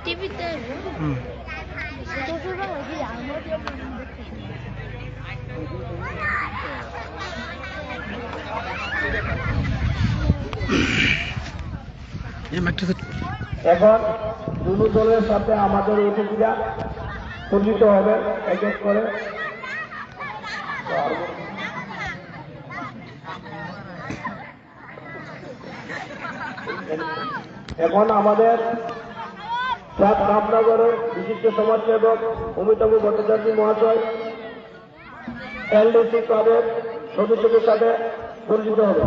টিভিতে এখন দুটো দলের সাথে আমাদের অতিথিরা পরিচিত হবে এক এক করে। এখন আমাদের রামনগরের বিশিষ্ট সমাজসেবক অমিতাভ ভট্টাচার্য মহাশয় এলডিসি ক্লাবের সদস্যদের সাথে পরিচিত হবে।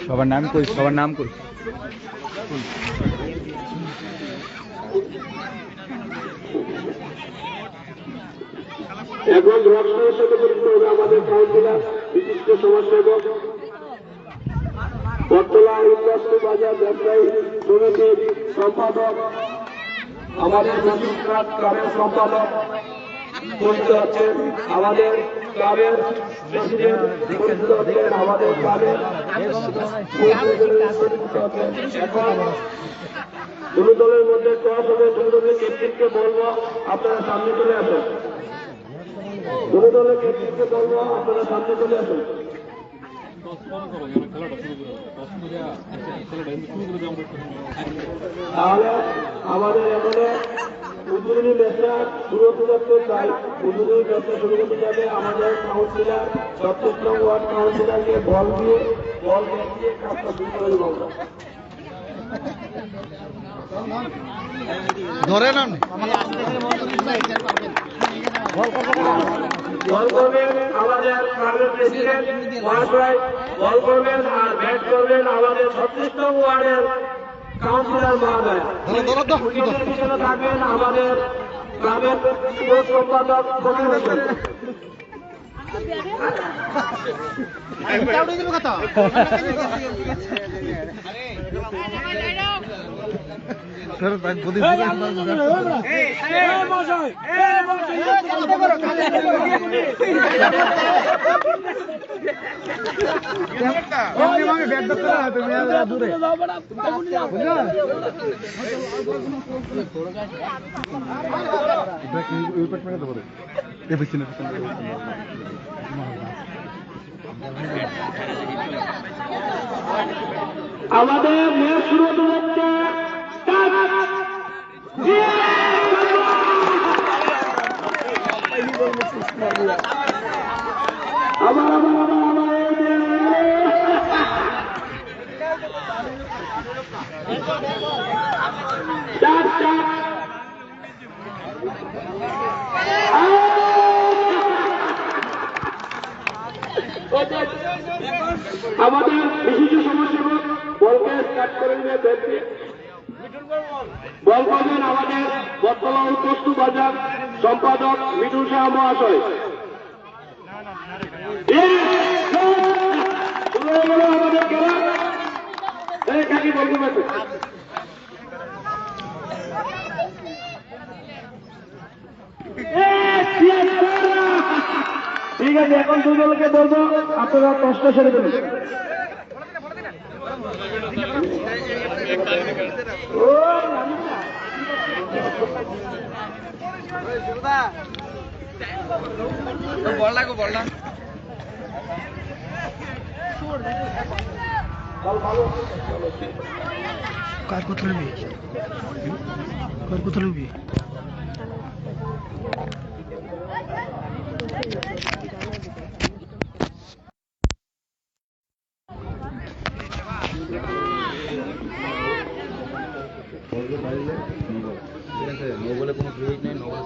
সবার নাম কই, সবার নাম কই। এখন রক্সের সাথে পরিচিত হবে আমাদের কাউন্সিলর বিশিষ্ট সমাজসেবক বটতলা উত্তর বাজার ব্যবসায়ী সমিতির সম্পাদক আমাদের নদীনাথ ক্লাবের সম্পাদক পরিচিত হচ্ছেন, আমাদের ক্লাবের প্রেসিডেন্ট পরিচিত হচ্ছেন, আমাদের ক্লাবের পরিচিত হচ্ছেন। এখন দুটো দলের মধ্যে টস হবে, দুটো দলের ক্যাপ্টেনকে বলবো আপনারা সামনে চলে আসুন। দুটো দলের ক্যাপ্টেনকে বলবো আপনারা সামনে চলে আসুন। তাহলে আমাদের এখানে উদ্বোধনী ম্যাচটা শুরু হতে যাচ্ছে, তাই উদ্বোধনী ম্যাচটা শুরু করতে যাবে আমাদের কাউন্সিলর 36 নং ওয়ার্ড কাউন্সিলরকে বল দিয়ে কাজটা শুরু করে দেবো আমরা। ধরে নাম বল করবেন আমাদের ক্লাবের প্রেসিডেন্ট মহাশয়, বল করবেন আর ব্যাট করবেন আমাদের 36 নং ওয়ার্ডের কাউন্সিলর মহোদয়। উইকেটের পিছনে থাকবেন আমাদের ক্লাবের স্পোর্টস সম্পাদক ফকির হোসেন। আমাদের ম্যাচ শুরু হতে যাচ্ছে। আমাদের বিশিষ্ট সমাজসেবক বলকে স্টার্ট করে নিয়ে দেখছি বল করবেন আমাদের বটতলা উত্তর বাজার সম্পাদক মিঠুন শাহ মহাশয়। আমাদের খেলা কাকি বল করবেন। ঠিক আছে, এখন দুই দলকে বলবো আপনারা কষ্ট সেরে দেবেন। কার কথা নিবি, কার কথা নিবি? নোবেলে কোনো ক্রেডিট নেই, নোবেলে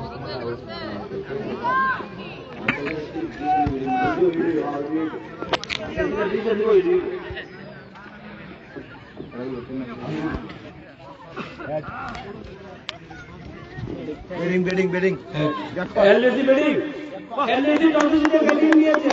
batting batting LDC batting, LDC টসে ব্যাটিং নিয়েছে।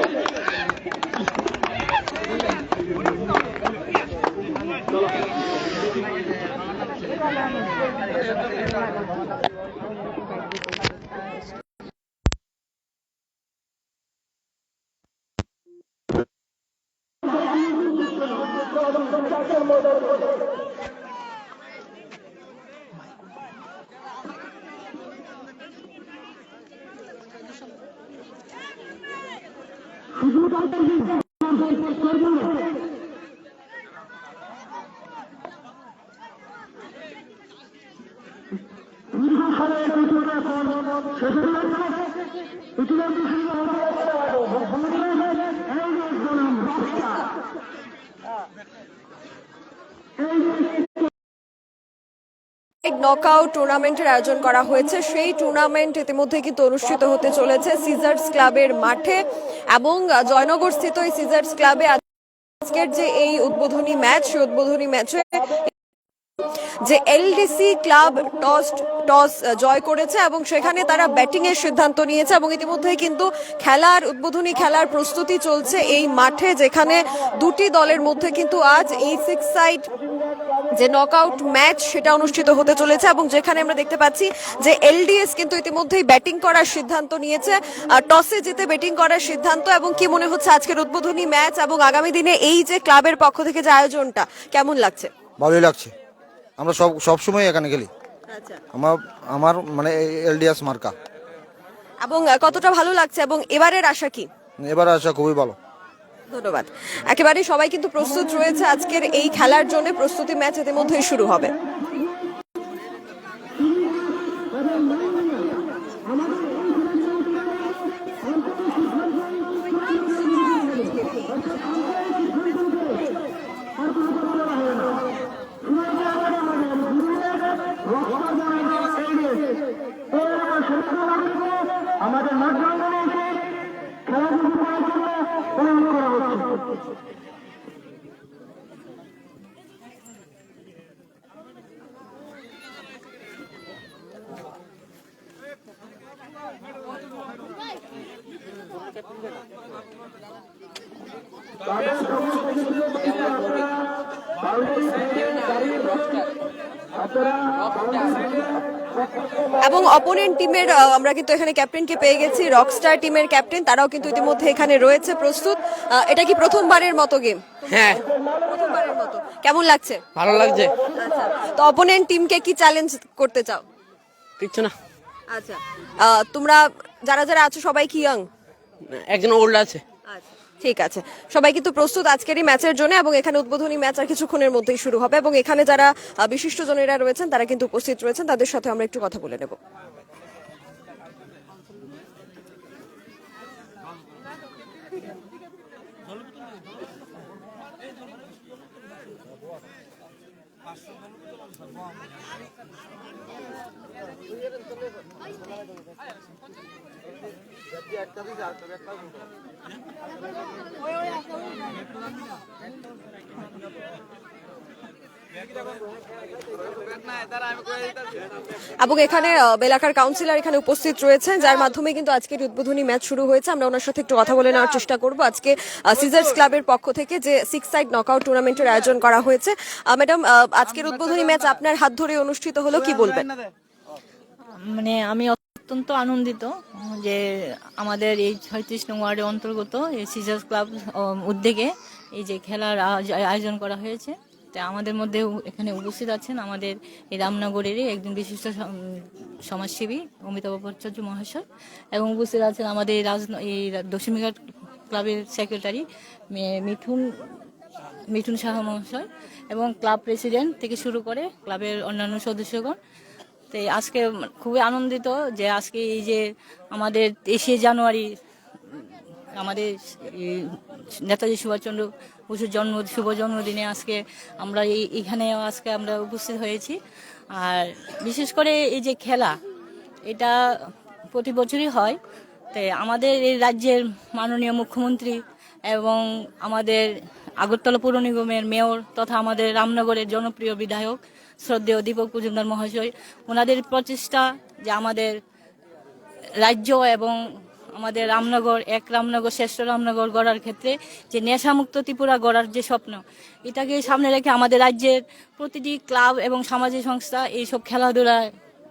নকআউট টুর্নামেন্টের আয়োজন করা হয়েছে। সেই টুর্নামেন্ট ইতিমধ্যে কিন্তু অনুষ্ঠিত হতে চলেছে সিজার্স ক্লাবের মাঠে এবং জয়নগর স্থিত এই সিজার্স ক্লাবে আজকের যে এই উদ্বোধনী ম্যাচ, সেই উদ্বোধনী ম্যাচে যে এলডিসি ক্লাব টস জয় করেছে এবং সেখানে তারা ব্যাটিং এর সিদ্ধান্ত নিয়েছে এবং ইতিমধ্যে কিন্তু উদ্বোধনী খেলার প্রস্তুতি চলছে এই মাঠে, যেখানে দুটি দলের মধ্যে কিন্তু আজ এই 6 সাইড যে নকআউট ম্যাচ সেটা অনুষ্ঠিত হতে চলেছে এবং যেখানে আমরা দেখতে পাচ্ছি যে এলডিএস কিন্তু ইতিমধ্যেই ব্যাটিং করার সিদ্ধান্ত নিয়েছে, টসে জিতে ব্যাটিং করার সিদ্ধান্ত। এবং কি মনে হচ্ছে আজকের উদ্বোধনী ম্যাচ এবং আগামী দিনে এই যে ক্লাবের পক্ষ থেকে যে আয়োজনটা কেমন লাগছে? ভালোই লাগছে, আমরা সব সময় এখানে খেলি। আচ্ছা, আমার মানে এলডিএস মার্কা। এবং কতটা ভালো লাগছে এবং এবারের আশা কি? এবার আশা খুবই ভালো। ধন্যবাদ। একেবারে সবাই কিন্তু প্রস্তুত রয়েছে আজকের এই খেলার জন্য। প্রস্তুতি ম্যাচ ইতিমধ্যেই শুরু হবে। আমাদের মাঠে খেলাধুলা করার জন্য অনুরোধ করা হচ্ছে। এবং অপোনেন্ট টিমের আমরা কিন্তু এখানে ক্যাপ্টেনকে পেয়ে গেছি, রকস্টার টিমের ক্যাপ্টেন, তারাও কিন্তু ইতিমধ্যে এখানে রয়েছে প্রস্তুত। এটা কি প্রথমবারের মতো গেম? হ্যাঁ, প্রথমবারের মতো। কেমন লাগছে? ভালো লাগছে। আচ্ছা, তো অপোনেন্ট টিমকে কি চ্যালেঞ্জ করতে চাও? কিচ্ছু না, আচ্ছা, তোমরা যারা যারা আছো সবাই কি ইয়াং? একজন ওল্ড আছে। আচ্ছা, ঠিক আছে। সবাই কিন্তু প্রস্তুত আজকের এই ম্যাচের জন্য এবং এখানে উদ্বোধনী ম্যাচ আর কিছুক্ষণের মধ্যেই শুরু হবে এবং এখানে যারা বিশিষ্টজনেরা রয়েছেন তারা কিন্তু উপস্থিত রয়েছেন, তাদের সাথে আমরা একটু কথা বলে নেব। এবং এখানে এলাকার কাউন্সিলর এখানে উপস্থিত রয়েছেন, যার মাধ্যমে কিন্তু আজকের উদ্বোধনী ম্যাচ শুরু হয়েছে। আমরা ওনার সাথে একটু কথা বলে নেওয়ার চেষ্টা করব। আজকে সিজার্স ক্লাবের পক্ষ থেকে যে 6 সাইড নকআউট টুর্নামেন্টের আয়োজন করা হয়েছে, ম্যাডাম আজকের উদ্বোধনী ম্যাচ আপনার হাত ধরে অনুষ্ঠিত হলো, কি বলবেন? মানে আমি অত্যন্ত আনন্দিত যে আমাদের এই 36 নং ওয়ার্ডের অন্তর্গত এই সিজার্স ক্লাব উদ্যোগে এই যে খেলার আয়োজন করা হয়েছে। তো আমাদের মধ্যে এখানে উপস্থিত আছেন আমাদের এই রামনগরেরই একজন বিশিষ্ট সমাজসেবী অমিতাভ ভট্টাচার্য মহাশয়, এবং উপস্থিত আছেন আমাদের এই দশমীঘাট ক্লাবের সেক্রেটারি মিঠুন সাহা মহাশয় এবং ক্লাব প্রেসিডেন্ট থেকে শুরু করে ক্লাবের অন্যান্য সদস্যগণ। তো আজকে খুবই আনন্দিত যে আজকে এই যে আমাদের 23 জানুয়ারি আমাদের নেতাজি সুভাষচন্দ্র বসুর শুভ জন্মদিনে আজকে আমরা এইখানে আজকে আমরা উপস্থিত হয়েছি। আর বিশেষ করে এই যে খেলা, এটা প্রতি বছরই হয়। তাই আমাদের এই রাজ্যের মাননীয় মুখ্যমন্ত্রী এবং আমাদের আগরতলা পৌর নিগমের মেয়র তথা আমাদের রামনগরের জনপ্রিয় বিধায়ক শ্রদ্ধেয় দীপক মজুমদার মহাশয়, ওনাদের প্রচেষ্টা যে আমাদের রাজ্য এবং আমাদের রামনগর শ্রেষ্ঠ রামনগর গড়ার ক্ষেত্রে যে নেশামুক্ত ত্রিপুরা গড়ার যে স্বপ্ন, এটাকে সামনে রেখে আমাদের রাজ্যের প্রতিটি ক্লাব এবং সামাজিক সংস্থা এইসব খেলাধুলায়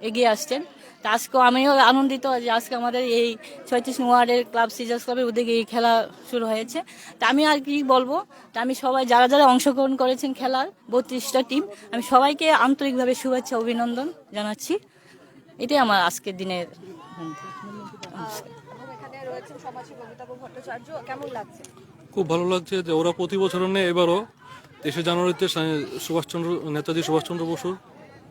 এগিয়ে আসছেন। তা আজকে আমিও আনন্দিত যে আজকে আমাদের এই 36 ওয়ার্ডের ক্লাব সিজার্স ক্লাবের উদ্যোগে এই খেলা শুরু হয়েছে। তা আমি আর কি বলবো, তা আমি সবাই যারা যারা অংশগ্রহণ করেছেন খেলার 32টা টিম, আমি সবাইকে আন্তরিকভাবে শুভেচ্ছা অভিনন্দন জানাচ্ছি। এটাই আমার আজকের দিনের। এবং এখানে রয়েছেন সমাজসেবী অমিতাভ ভট্টাচার্য, কেমন লাগছে? খুব ভালো লাগছে যে ওরা প্রতি বছরের নেই এবারও 23শে জানুয়ারিতে নেতাজি সুভাষচন্দ্র বসুর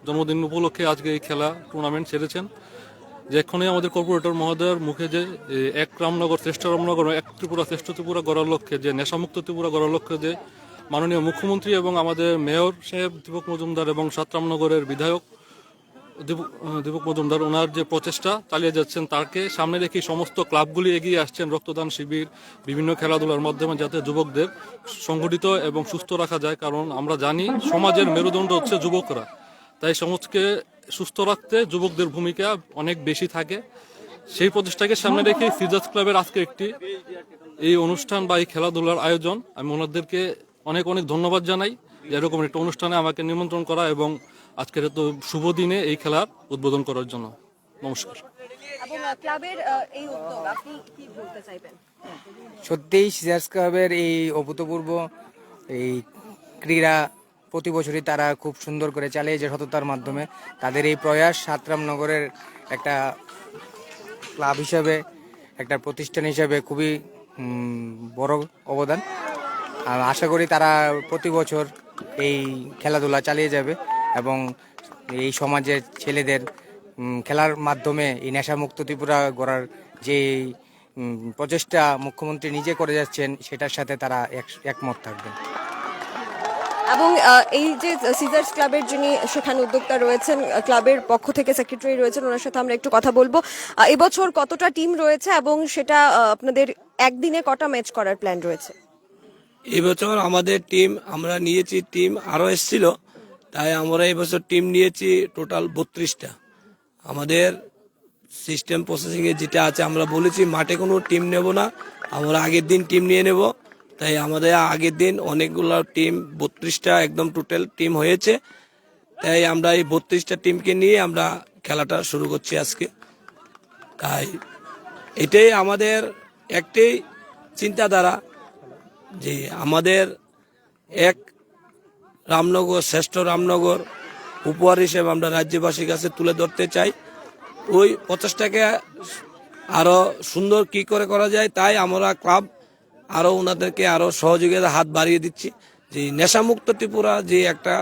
জন্মদিন উপলক্ষে আজকে এই খেলা টুর্নামেন্ট ছেড়েছেন। যে এক্ষণে আমাদের কর্পোরেটর মহোদয়ের মুখে যে এক রামনগর শ্রেষ্ঠ রামনগর, এক ত্রিপুরা শ্রেষ্ঠ ত্রিপুরা গড়ার লক্ষ্যে, যে নেশামুক্ত ত্রিপুরা গড়ার লক্ষ্যে যে মাননীয় মুখ্যমন্ত্রী এবং আমাদের মেয়র সাহেব দীপক মজুমদার এবং 7 রামনগরের বিধায়ক দীপক মজুমদার ওনার যে প্রচেষ্টা চালিয়ে যাচ্ছেন, তাকে সামনে রেখে সমস্ত ক্লাবগুলি এগিয়ে আসছেন রক্তদান শিবির, বিভিন্ন খেলাধুলার মাধ্যমে যাতে যুবকদের সংগঠিত এবং সুস্থ রাখা যায়। কারণ আমরা জানি সমাজের মেরুদণ্ড হচ্ছে যুবকরা, তাই সমাজকে সুস্থ রাখতে যুবকদের ভূমিকা অনেক বেশি থাকে। সেই প্রচেষ্টাকে সামনে রেখে সিজার্স ক্লাবের আজকে একটি এই অনুষ্ঠান বা এই খেলাধুলার আয়োজন, আমি ওনাদেরকে অনেক অনেক ধন্যবাদ জানাই এরকম একটা অনুষ্ঠানে আমাকে নিমন্ত্রণ করা এবং আজকের এত শুভ দিনে এই খেলার উদ্বোধন করার জন্য। নমস্কার। এবং ক্লাবের এই উদ্যোগ আপনি কি বলতে চাইবেন? সত্যিই সিজার্স ক্লাবের এই অভূতপূর্ব এই ক্রীড়া প্রতি বছরই তারা খুব সুন্দর করে চালিয়ে যে সততার মাধ্যমে তাদের এই প্রয়াস 7 রামনগরের একটা ক্লাব হিসাবে, একটা প্রতিষ্ঠান হিসাবে খুবই বড় অবদান। আর আশা করি তারা প্রতি বছর এই খেলাধুলা চালিয়ে যাবে এবং এই সমাজের ছেলেদের খেলার মাধ্যমে এই নেশামুক্ত ত্রিপুরা গড়ার যে প্রচেষ্টা মুখ্যমন্ত্রী নিজে করে যাচ্ছেন সেটার সাথে তারা একমত থাকবেন। এবং এই যে সিজার্স ক্লাবের যিনি সেখানে উদ্যোক্তা রয়েছেন, ক্লাবের পক্ষ থেকে সেক্রেটারি রয়েছেন, ওনার সাথে আমরা একটু কথা বলবো। এবছর কতটা টিম রয়েছে এবং সেটা আপনাদের একদিনে কটা ম্যাচ করার প্ল্যান রয়েছে? এবছর আমাদের টিম আমরা নিয়েছি, টিম আরও এসেছিল, তাই আমরা এবছর টিম নিয়েছি টোটাল 32টা। আমাদের সিস্টেম প্রসেসিংয়ে যেটা আছে, আমরা বলেছি মাঠে কোনো টিম নেব না, আমরা আগের দিন টিম নিয়ে নেব। তাই আমাদের আগের দিন অনেকগুলো টিম 32টা একদম টোটাল টিম হয়েছে। তাই আমরা এই 32টা টিমকে নিয়ে আমরা খেলাটা শুরু করছি আজকে। তাই এটাই আমাদের একটাই চিন্তাধারা যে আমাদের এক রামনগর, শ্রেষ্ঠ রামনগর উপহার হিসেবে আমরা রাজ্যবাসীর কাছে তুলে ধরতে চাই। ওই প্রচেষ্টাকে আরো সুন্দর কি করে করা যায়, তাই আমরা ক্লাব আরো ওনাদেরকে আরো সহযোগিতার হাত বাড়িয়ে দিচ্ছি। যে নেশামুক্ত ত্রিপুরা যে একটা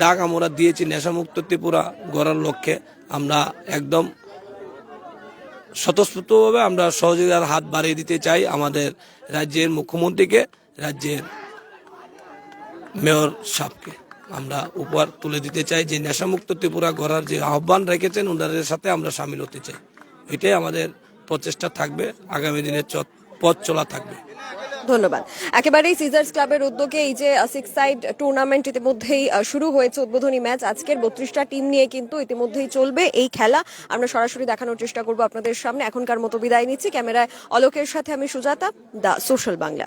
ডাক আমরা দিয়েছি, নেশামুক্ত ত্রিপুরা গড়ার লক্ষ্যে আমরা একদম স্বতঃস্ফূর্তভাবে আমরা সহযোগিতার হাত বাড়িয়ে দিতে চাই আমাদের রাজ্যের মুখ্যমন্ত্রীকে, রাজ্যের মেয়র সাহেবকে আমরা উপহার তুলে দিতে চাই যে নেশামুক্ত ত্রিপুরা গড়ার যে আহ্বান রেখেছেন ওনাদের সাথে আমরা সামিল হতে চাই। এটাই আমাদের প্রচেষ্টা থাকবে, আগামী দিনের পথ চলা থাকবে। ধন্যবাদ। একেবারেই সিজার্স ক্লাবের উদ্যোগে এই যে 6 সাইড টুর্নামেন্ট ইতিমধ্যেই শুরু হয়েছে, উদ্বোধনী ম্যাচ আজকের 32টা টিম নিয়ে কিন্তু ইতিমধ্যেই চলবে এই খেলা। আমরা সরাসরি দেখানোর চেষ্টা করব আপনাদের সামনে। এখনকার মতো বিদায় নিচ্ছি। ক্যামেরায় অলোকের সাথে আমি সুজাতা, দা সোশ্যাল বাংলা।